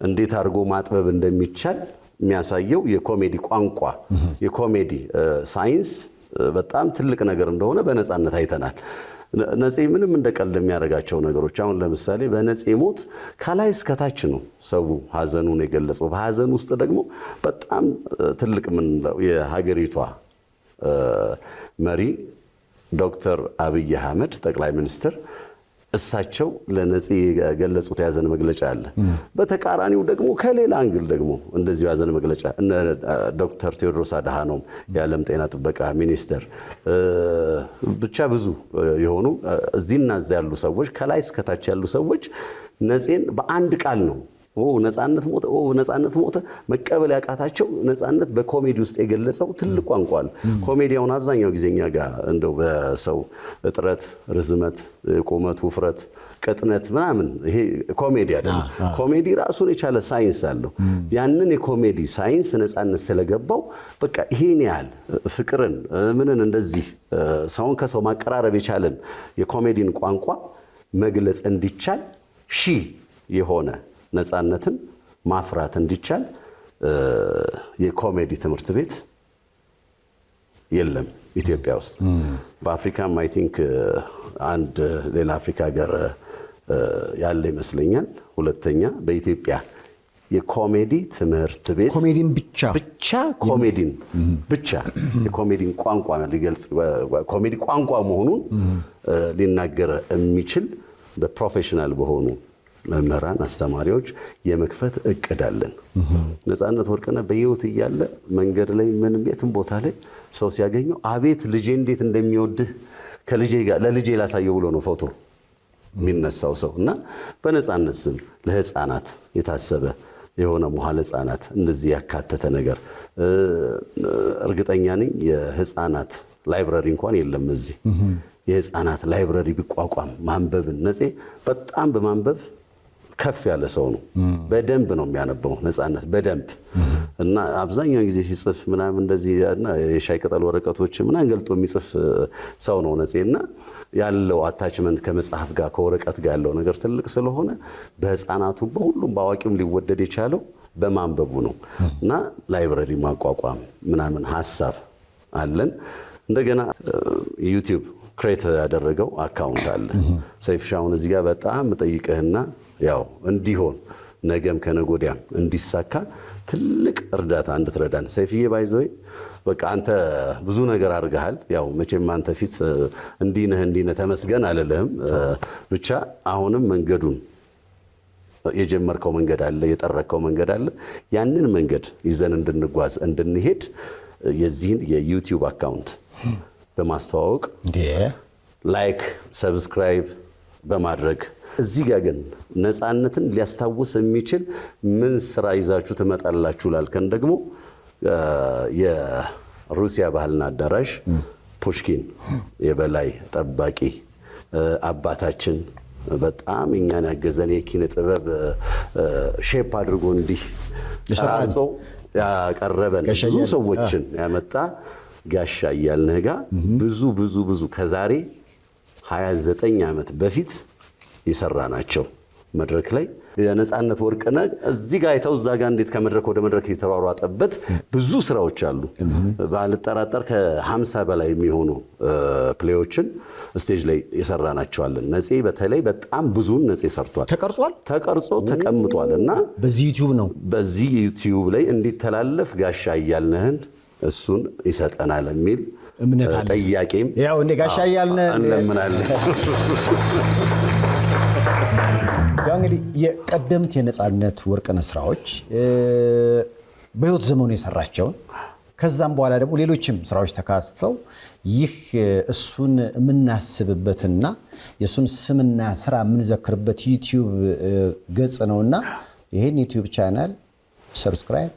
እንዴት አድርጎ ማጥበብ እንደሚቻል የሚያሳየው የኮሜዲ ቋንቋ የኮሜዲ ሳይንስ በጣም ትልቅ ነገር እንደሆነ በነፃነት አይተናል። ነፂ ምንም እንደቀልድ የሚያደርጋቸው ነገሮች አሁን ለምሳሌ በነፂ ሞት ከላይ እስከታች ነው ሰው ሀዘኑን የገለጸው። በሀዘን ውስጥ ደግሞ በጣም ትልቅ ምንለው የሀገሪቷ መሪ ዶክተር አብይ አህመድ ጠቅላይ ሚኒስትር እሳቸው ለነፂ የገለጹት ያዘን መግለጫ አለ። በተቃራኒው ደግሞ ከሌላ አንግል ደግሞ እንደዚሁ ያዘን መግለጫ ዶክተር ቴዎድሮስ አድሃኖም የዓለም ጤና ጥበቃ ሚኒስትር ብቻ ብዙ የሆኑ እዚህና እዚያ ያሉ ሰዎች ከላይ እስከታች ያሉ ሰዎች ነፂን በአንድ ቃል ነው ነፃነት ሞተ ነፃነት ሞተ መቀበል ያቃታቸው ነፃነት በኮሜዲ ውስጥ የገለጸው ትልቅ ቋንቋ አለ። ኮሜዲያውን አብዛኛው ጊዜኛ ጋር እንደው በሰው እጥረት፣ ርዝመት፣ ቁመት፣ ውፍረት፣ ቅጥነት ምናምን ይሄ ኮሜዲ አይደለም። ኮሜዲ ራሱን የቻለ ሳይንስ አለው። ያንን የኮሜዲ ሳይንስ ነፃነት ስለገባው በቃ ይሄን ያህል ፍቅርን ምንን እንደዚህ ሰውን ከሰው ማቀራረብ የቻለን የኮሜዲን ቋንቋ መግለጽ እንዲቻል ሺህ የሆነ ነፃነትን ማፍራት እንዲቻል የኮሜዲ ትምህርት ቤት የለም ኢትዮጵያ ውስጥ። በአፍሪካም አይ ቲንክ አንድ ሌላ አፍሪካ ሀገር ያለ ይመስለኛል። ሁለተኛ በኢትዮጵያ የኮሜዲ ትምህርት ቤት ኮሜዲን ብቻ ኮሜዲን ብቻ የኮሜዲን ቋንቋ ሊገልጽ ኮሜዲ ቋንቋ መሆኑን ሊናገር የሚችል በፕሮፌሽናል በሆኑ መምህራን አስተማሪዎች የመክፈት እቅድ አለን። ነፃነት ወርቅነህ በህይወት እያለ መንገድ ላይ ምንም የትም ቦታ ላይ ሰው ሲያገኘው አቤት ልጄ እንዴት እንደሚወድህ ከልጄ ጋር ለልጄ ላሳየው ብሎ ነው ፎቶ የሚነሳው ሰው እና በነፃነት ስም ለህፃናት የታሰበ የሆነ መዋዕለ ህፃናት እንደዚህ ያካተተ ነገር እርግጠኛ ነኝ የህፃናት ላይብረሪ እንኳን የለም እዚህ። የህፃናት ላይብረሪ ቢቋቋም ማንበብን ነፄ በጣም በማንበብ ከፍ ያለ ሰው ነው። በደንብ ነው የሚያነበው ነፃነት በደንብ እና አብዛኛውን ጊዜ ሲጽፍ ምናምን እንደዚህ እና የሻይ ቅጠል ወረቀቶች ምናምን ገልጦ የሚጽፍ ሰው ነው ነፄና ያለው አታችመንት ከመጽሐፍ ጋር ከወረቀት ጋር ያለው ነገር ትልቅ ስለሆነ በህፃናቱ በሁሉም በአዋቂውም ሊወደድ የቻለው በማንበቡ ነው እና ላይብረሪ ማቋቋም ምናምን ሀሳብ አለን። እንደገና ዩቲዩብ ክሬት ያደረገው አካውንት አለ ሰይፍ ሻውን እዚህ ጋር በጣም ጠይቀህና ያው እንዲሆን ነገም ከነጎዲያም እንዲሳካ ትልቅ እርዳታ እንድትረዳን ሰይፍዬ ባይዘይ በቃ አንተ ብዙ ነገር አድርገሃል። ያው መቼም አንተ ፊት እንዲነህ ተመስገን አለልህም። ብቻ አሁንም መንገዱን የጀመርከው መንገድ አለ፣ የጠረከው መንገድ አለ። ያንን መንገድ ይዘን እንድንጓዝ እንድንሄድ የዚህን የዩቲዩብ አካውንት በማስተዋወቅ ላይክ ሰብስክራይብ በማድረግ እዚህ ጋር ግን ነፃነትን ሊያስታውስ የሚችል ምን ስራ ይዛችሁ ትመጣላችሁ ላልከን ደግሞ የሩሲያ ባህልና አዳራሽ ፑሽኪን የበላይ ጠባቂ አባታችን በጣም እኛን ያገዘን የኪነ ጥበብ ሼፕ አድርጎ እንዲህ ተራጾ ያቀረበን ብዙ ሰዎችን ያመጣ ጋሻ እያልነህ ጋር ብዙ ከዛሬ 29 ዓመት በፊት የሰራናቸው መድረክ ላይ የነፃነት ወርቅነህ እዚህ ጋር አይተው እዛ ጋር እንዴት ከመድረክ ወደ መድረክ የተሯሯጠበት ብዙ ስራዎች አሉ። ባልጠራጠር ከ50 በላይ የሚሆኑ ፕሌዎችን ስቴጅ ላይ የሰራናቸዋለን። ነፄ በተለይ በጣም ብዙን ነፄ ሰርቷል። ተቀርጾ ተቀምጧል እና በዚህ ዩቲዩብ ላይ እንዲተላለፍ ጋሻ እያልነህን እሱን ይሰጠናል የሚል እምነት አለ። ጥያቄም ያው እንደ ጋሻ እያልነህ እንለምናለን። ያው እንግዲህ የቀደምት የነፃነት ወርቅነህ ስራዎች በህይወት ዘመኑ የሰራቸውን ከዛም በኋላ ደግሞ ሌሎችም ስራዎች ተካትተው ይህ እሱን የምናስብበትና የእሱን ስምና ስራ የምንዘክርበት ዩቲዩብ ገጽ ነውና ይህን ዩቲዩብ ቻናል ሰብስክራይብ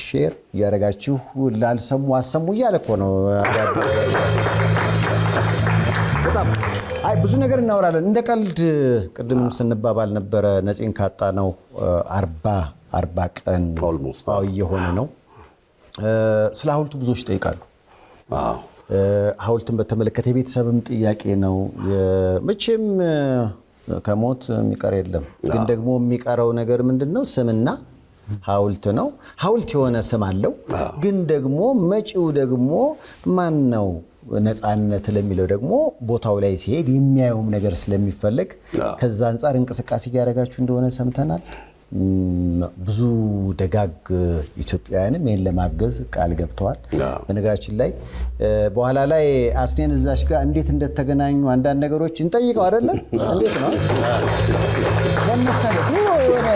ሼር እያደረጋችሁ ላልሰሙ አሰሙ እያለ እኮ ነው። በጣም ብዙ ነገር እናወራለን። እንደ ቀልድ ቅድም ስንባባል ነበረ ነፄን ካጣ ነው 40 ቀን እየሆነ ነው። ስለ ሐውልቱ ብዙዎች ይጠይቃሉ። ሐውልቱን በተመለከተ የቤተሰብም ጥያቄ ነው። መቼም ከሞት የሚቀር የለም። ግን ደግሞ የሚቀረው ነገር ምንድን ነው? ስምና ሐውልት ነው። ሐውልት የሆነ ስም አለው። ግን ደግሞ መጪው ደግሞ ማን ነው? ነፃነት ለሚለው ደግሞ ቦታው ላይ ሲሄድ የሚያየውም ነገር ስለሚፈለግ ከዛ አንጻር እንቅስቃሴ እያደረጋችሁ እንደሆነ ሰምተናል። ብዙ ደጋግ ኢትዮጵያውያንም ይህን ለማገዝ ቃል ገብተዋል። በነገራችን ላይ በኋላ ላይ አስኔን እዛሽ ጋር እንዴት እንደተገናኙ አንዳንድ ነገሮች እንጠይቀው አይደለም? እንዴት ነው ለምሳሌ የሆነ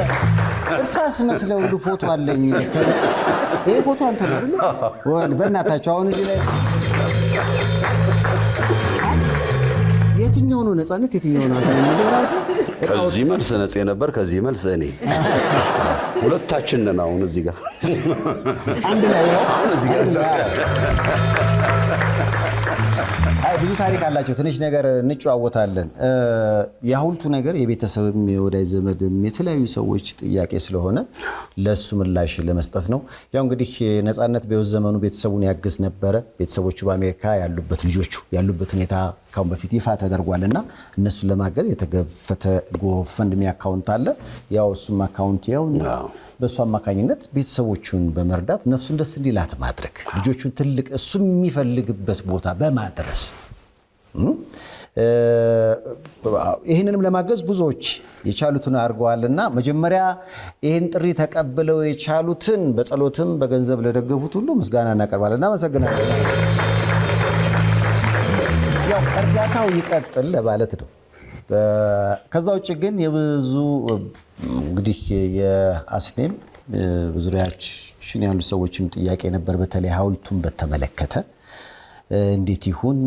እርሳስ መስለው ሁሉ ፎቶ አለኝ። ይሄ ፎቶ አንተ ነው በእናታቸው አሁን እዚህ ላይ የትኛው ነው ነፃነት የትኛው ነው ራሱ? ከዚህ መልስ ነፄ ነበር፣ ከዚህ መልስ እኔ ሁለታችን ነን። አሁን እዚህ ጋር አንድ ላይ አሁን እዚህ ጋር ብዙ ታሪክ አላቸው። ትንሽ ነገር እንጨዋወታለን። የሐውልቱ ነገር የቤተሰብም የወዳጅ ዘመድም የተለያዩ ሰዎች ጥያቄ ስለሆነ ለሱ ምላሽ ለመስጠት ነው። ያው እንግዲህ ነፃነት በሕይወት ዘመኑ ቤተሰቡን ያግዝ ነበረ። ቤተሰቦቹ በአሜሪካ ያሉበት ልጆቹ ያሉበት ሁኔታ ካሁን በፊት ይፋ ተደርጓልና እነሱን ለማገዝ የተከፈተ ጎፈንድሚ አካውንት አለ። ያው እሱም አካውንት ያው በእሱ አማካኝነት ቤተሰቦቹን በመርዳት ነፍሱን ደስ እንዲላት ማድረግ ልጆቹን ትልቅ እሱ የሚፈልግበት ቦታ በማድረስ ይህንንም ለማገዝ ብዙዎች የቻሉትን አድርገዋልና መጀመሪያ ይህን ጥሪ ተቀብለው የቻሉትን በጸሎትም በገንዘብ ለደገፉት ሁሉ ምስጋና እናቀርባለን። እናመሰግናለን። ያው እርዳታው ይቀጥል ለማለት ነው። ከዛ ውጭ ግን የብዙ እንግዲህ የአስኔም በዙሪያችን ያሉ ሰዎችም ጥያቄ ነበር። በተለይ ሐውልቱን በተመለከተ እንዴት ይሁን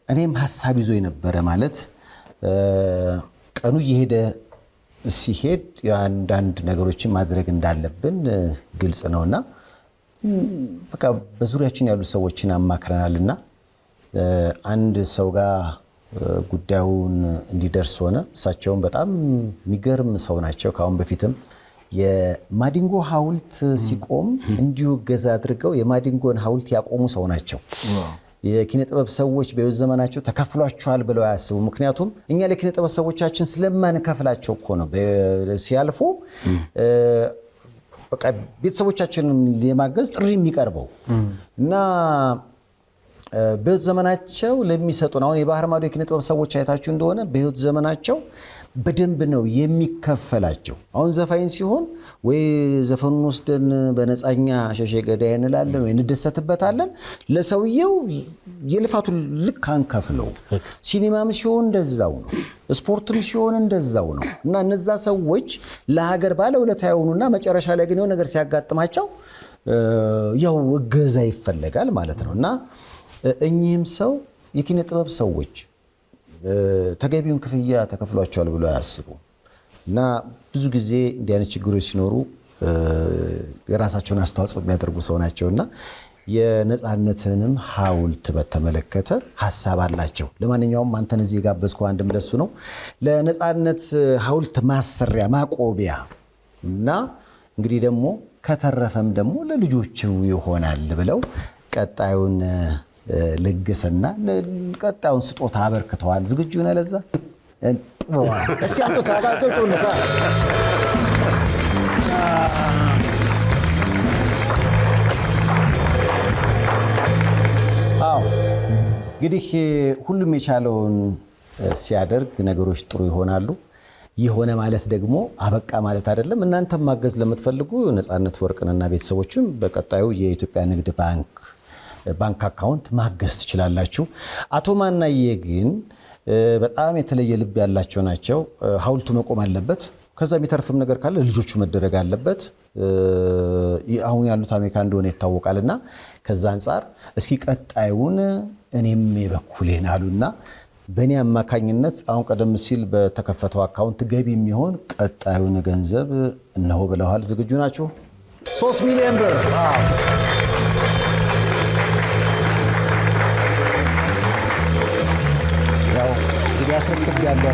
እኔም ሐሳብ ይዞ የነበረ ማለት ቀኑ እየሄደ ሲሄድ አንዳንድ ነገሮችን ማድረግ እንዳለብን ግልጽ ነውና በቃ በዙሪያችን ያሉ ሰዎችን አማክረናልና አንድ ሰው ጋር ጉዳዩን እንዲደርስ ሆነ። እሳቸውም በጣም የሚገርም ሰው ናቸው። ከአሁን በፊትም የማዲንጎ ሐውልት ሲቆም እንዲሁ እገዛ አድርገው የማዲንጎን ሐውልት ያቆሙ ሰው ናቸው። የኪነ ጥበብ ሰዎች በሕይወት ዘመናቸው ተከፍሏቸዋል ብለው አያስቡ። ምክንያቱም እኛ ለኪነ ጥበብ ሰዎቻችን ስለማንከፍላቸው እኮ ነው ሲያልፉ በቃ ቤተሰቦቻችንን የማገዝ ጥሪ የሚቀርበው እና በሕይወት ዘመናቸው ለሚሰጡን አሁን የባህር ማዶ የኪነ ጥበብ ሰዎች አይታችሁ እንደሆነ በሕይወት ዘመናቸው በደንብ ነው የሚከፈላቸው። አሁን ዘፋኝ ሲሆን ወይ ዘፈኑን ወስደን በነፃኛ ሸሼ ገዳይ እንላለን ወይ እንደሰትበታለን። ለሰውየው የልፋቱ ልክ አንከፍለው። ሲኒማም ሲሆን እንደዛው ነው፣ ስፖርትም ሲሆን እንደዛው ነው። እና እነዛ ሰዎች ለሀገር ባለውለታ የሆኑና መጨረሻ ላይ ግን የሆነ ነገር ሲያጋጥማቸው ያው እገዛ ይፈለጋል ማለት ነው። እና እኚህም ሰው የኪነ ጥበብ ሰዎች ተገቢውን ክፍያ ተከፍሏቸዋል ብሎ አያስቡ እና ብዙ ጊዜ እንዲህ አይነት ችግሮች ሲኖሩ የራሳቸውን አስተዋጽኦ የሚያደርጉ ሰው ናቸውና የነፃነትንም ሐውልት በተመለከተ ሐሳብ አላቸው። ለማንኛውም አንተን እዚህ የጋበዝከው አንድም ለሱ ነው ለነፃነት ሐውልት ማሰሪያ ማቆቢያ እና እንግዲህ ደግሞ ከተረፈም ደግሞ ለልጆቹ ይሆናል ብለው ቀጣዩን ልግስና ቀጣዩን ስጦታ አበርክተዋል። ዝግጁ ነህ ለዛ? እስኪ አምጡት አጋጭቱን። አዎ እንግዲህ ሁሉም የቻለውን ሲያደርግ ነገሮች ጥሩ ይሆናሉ። ይሆነ ማለት ደግሞ አበቃ ማለት አይደለም። እናንተም ማገዝ ለምትፈልጉ ነፃነት ወርቅንና ቤተሰቦችም በቀጣዩ የኢትዮጵያ ንግድ ባንክ አካውንት ማገዝ ትችላላችሁ። አቶ ማናዬ ግን በጣም የተለየ ልብ ያላቸው ናቸው። ሐውልቱ መቆም አለበት። ከዛ የሚተርፍም ነገር ካለ ልጆቹ መደረግ አለበት። አሁን ያሉት አሜሪካ እንደሆነ ይታወቃልና ከዛ አንጻር እስኪ ቀጣዩን እኔም የበኩሌን አሉና በእኔ አማካኝነት አሁን ቀደም ሲል በተከፈተው አካውንት ገቢ የሚሆን ቀጣዩን ገንዘብ እነሆ ብለዋል። ዝግጁ ናችሁ? 3 ሚሊዮን ብር ያስረክብ ያለው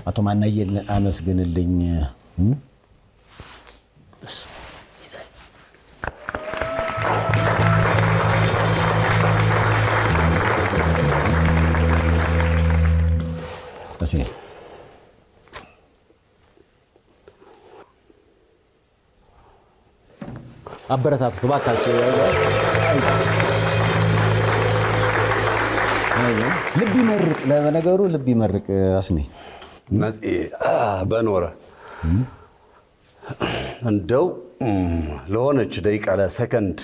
አቶ ማናዬን አመስግንልኝ። አበረታቱት እባካችሁ። ልብ ይመርቅ፣ ለነገሩ ልብ ይመርቅ። አስኔ ነፂ በኖረ እንደው ለሆነች ደቂቃ ለሰከንድ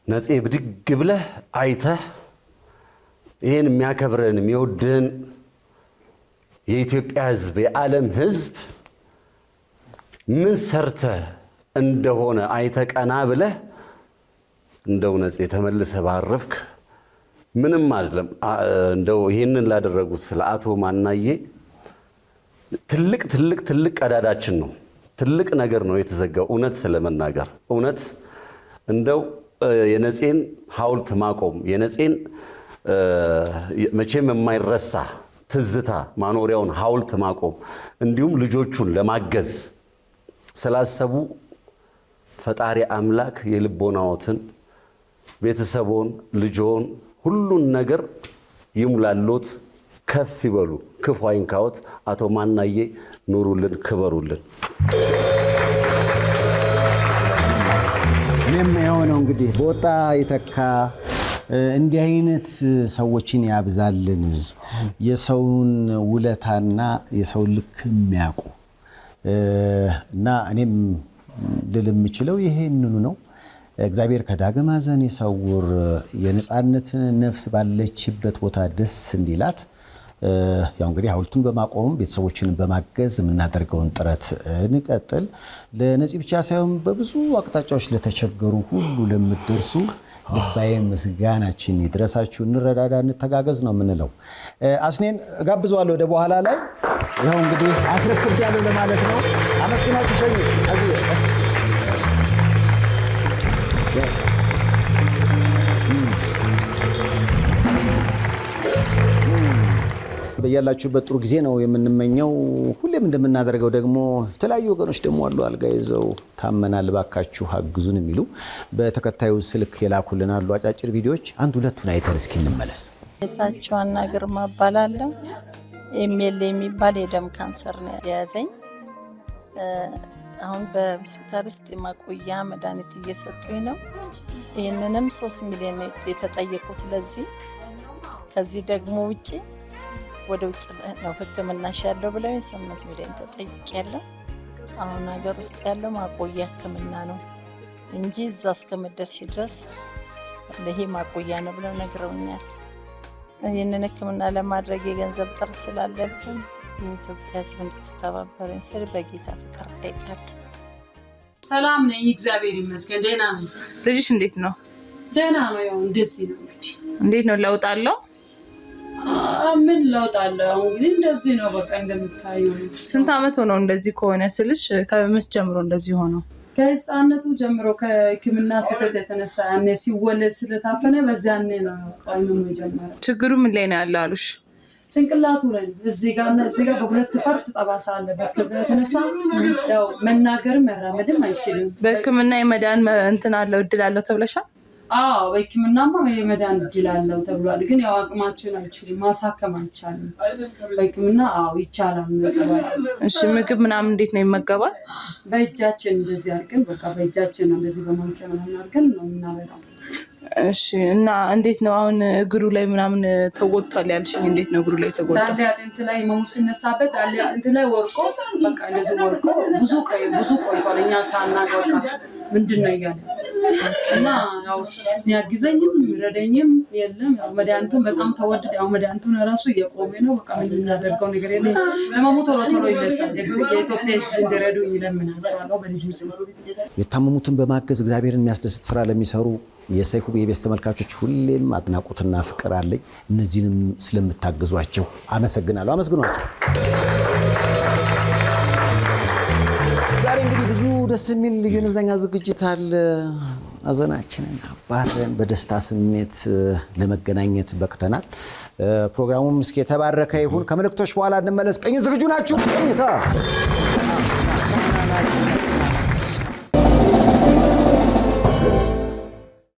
ነፂ ብድግ ብለህ አይተህ ይህን የሚያከብረን የሚወድህን የኢትዮጵያ ሕዝብ የዓለም ሕዝብ ምን ሰርተህ እንደሆነ አይተህ ቀና ብለህ እንደው ነፂ ተመልሰህ ባረፍክ ምንም አይደለም። እንደው ይህንን ላደረጉት ለአቶ ማናዬ ትልቅ ትልቅ ትልቅ ቀዳዳችን ነው። ትልቅ ነገር ነው የተዘጋው። እውነት ስለመናገር እውነት እንደው የነፂን ሐውልት ማቆም የነፂን መቼም የማይረሳ ትዝታ ማኖሪያውን ሐውልት ማቆም እንዲሁም ልጆቹን ለማገዝ ስላሰቡ ፈጣሪ አምላክ የልቦናዎትን ቤተሰቦን ልጆን ሁሉን ነገር ይሙላሎት ከፍ ይበሉ፣ ክፉ አይንካዎት። አቶ ማናዬ ኑሩልን፣ ክበሩልን። እኔም የሆነው እንግዲህ በወጣ ይተካ እንዲህ አይነት ሰዎችን ያብዛልን፣ የሰውን ውለታና የሰው ልክ የሚያውቁ እና እኔም ልል የምችለው ይሄንኑ ነው። እግዚአብሔር ከዳግም ሐዘን ይሰውር፣ የነፃነትን ነፍስ ባለችበት ቦታ ደስ እንዲላት። ያው እንግዲህ ሐውልቱን በማቆም ቤተሰቦችን በማገዝ የምናደርገውን ጥረት እንቀጥል። ለነፂ ብቻ ሳይሆን በብዙ አቅጣጫዎች ለተቸገሩ ሁሉ ለምትደርሱ ልባዬ ምስጋናችን ይድረሳችሁ። እንረዳዳ፣ እንተጋገዝ ነው የምንለው። አስኔን ጋብዘዋለሁ ወደ በኋላ ላይ። ይኸው እንግዲህ አስረክብያለሁ ለማለት ነው። አመስግናችሁ ሸኙ። በያላችሁበት ጥሩ ጊዜ ነው የምንመኘው። ሁሌም እንደምናደርገው ደግሞ የተለያዩ ወገኖች ደግሞ አሉ፣ አልጋ ይዘው ታመናል፣ ባካችሁ አግዙን የሚሉ በተከታዩ ስልክ የላኩልን አሉ አጫጭር ቪዲዮዎች። አንድ ሁለቱን አይተን እስኪ እንመለስ። ጌታቸው አና ግርማ እባላለሁ። ኤምኤል የሚባል የደም ካንሰር ነው የያዘኝ። አሁን በሆስፒታል ውስጥ የማቆያ መድኃኒት እየሰጡኝ ነው። ይህንንም 3 ሚሊዮን የተጠየቁት ለዚህ። ከዚህ ደግሞ ውጪ ወደ ውጭ ነው ሕክምናሽ ያለው ብለው 8 ሚሊዮን ተጠይቄያለሁ። አሁን ሀገር ውስጥ ያለው ማቆያ ሕክምና ነው እንጂ እዛ እስከምደርሽ ድረስ ለይሄ ማቆያ ነው ብለው ነግረውኛል። ይህንን ሕክምና ለማድረግ የገንዘብ ጥረት ስላለብኝ የኢትዮጵያ ሕዝብ እንድትተባበረኝ ስል በጌታ ፍቅር ጠይቃለሁ። ሰላም ነኝ፣ እግዚአብሔር ይመስገን ደህና ነኝ። ልጅሽ እንዴት ነው? ደህና ነው። ያው እንደዚህ ነው እንግዲህ። እንዴት ነው ለውጥ አለው? ምን ለውጥ አለው? እንግዲህ እንደዚህ ነው በቃ እንደምታየው። ስንት አመት ሆነው እንደዚህ ከሆነ ስልሽ ከመስ ጀምሮ እንደዚህ ሆነው? ከህፃነቱ ጀምሮ ከህክምና ስህተት የተነሳ ያኔ ሲወለድ ስለታፈነ በዚያኔ ነው ቀይመሙ የጀመረው። ችግሩ ምን ላይ ነው ያለው አሉሽ? ጭንቅላቱ ላይ እዚህ ጋር በሁለት ፈርጥ ጠባሳ አለበት። ከዛ የተነሳ ያው መናገርም መራመድም አይችልም። በህክምና የመዳን እንትን አለው እድል አለው ተብለሻል? አዎ በህክምናማ የመዳን እድል አለው ተብሏል። ግን ያው አቅማችን አይችልም፣ ማሳከም አይቻልም። በህክምና አዎ ይቻላል መቀበል። እሺ ምግብ ምናምን እንዴት ነው ይመገባል? በእጃችን እንደዚህ አድርገን በቃ በእጃችን ነው እንደዚህ በማንኪያ ምናምን አድርገን ነው የምናበላው። እሺ እና እንዴት ነው አሁን እግሩ ላይ ምናምን ተወጥቷል ያልሽኝ? እንዴት ነው እግሩ ላይ ተወጥቷል? ዳሌ አጥንት ላይ ህመሙ ሲነሳበት ዳሌ አጥንት ላይ ወርቆ በቃ እንደዚህ ወርቆ ብዙ ቆይቷል። እኛ ሳናውቅ በቃ ምንድን ነው እያለ እና ያው የሚያግዘኝም የሚረዳኝም የለም። ያው መድኃኒቱን በጣም ተወደደ። ያው መድኃኒቱን ራሱ እየቆመ ነው። በቃ ምን እናደርገው ነገር የለም። ህመሙ ቶሎ ይነሳል። የኢትዮጵያ ሕዝብ እንዲረዱ ይለምናቸዋለሁ በልጁ ስም። የታመሙትን በማገዝ እግዚአብሔርን የሚያስደስት ስራ ለሚሰሩ የሰይፉ ቤቤስ ተመልካቾች ሁሌም አድናቆትና ፍቅር አለኝ። እነዚህንም ስለምታግዟቸው አመሰግናለሁ። አመስግኗቸው። ዛሬ እንግዲህ ብዙ ደስ የሚል ልዩ የመዝናኛ ዝግጅት አለ። ሐዘናችንን አባረን በደስታ ስሜት ለመገናኘት በቅተናል። ፕሮግራሙም እስኪ የተባረከ ይሁን። ከመልእክቶች በኋላ እንመለስ። ቀኝ ዝግጁ ናችሁ? ቀኝታ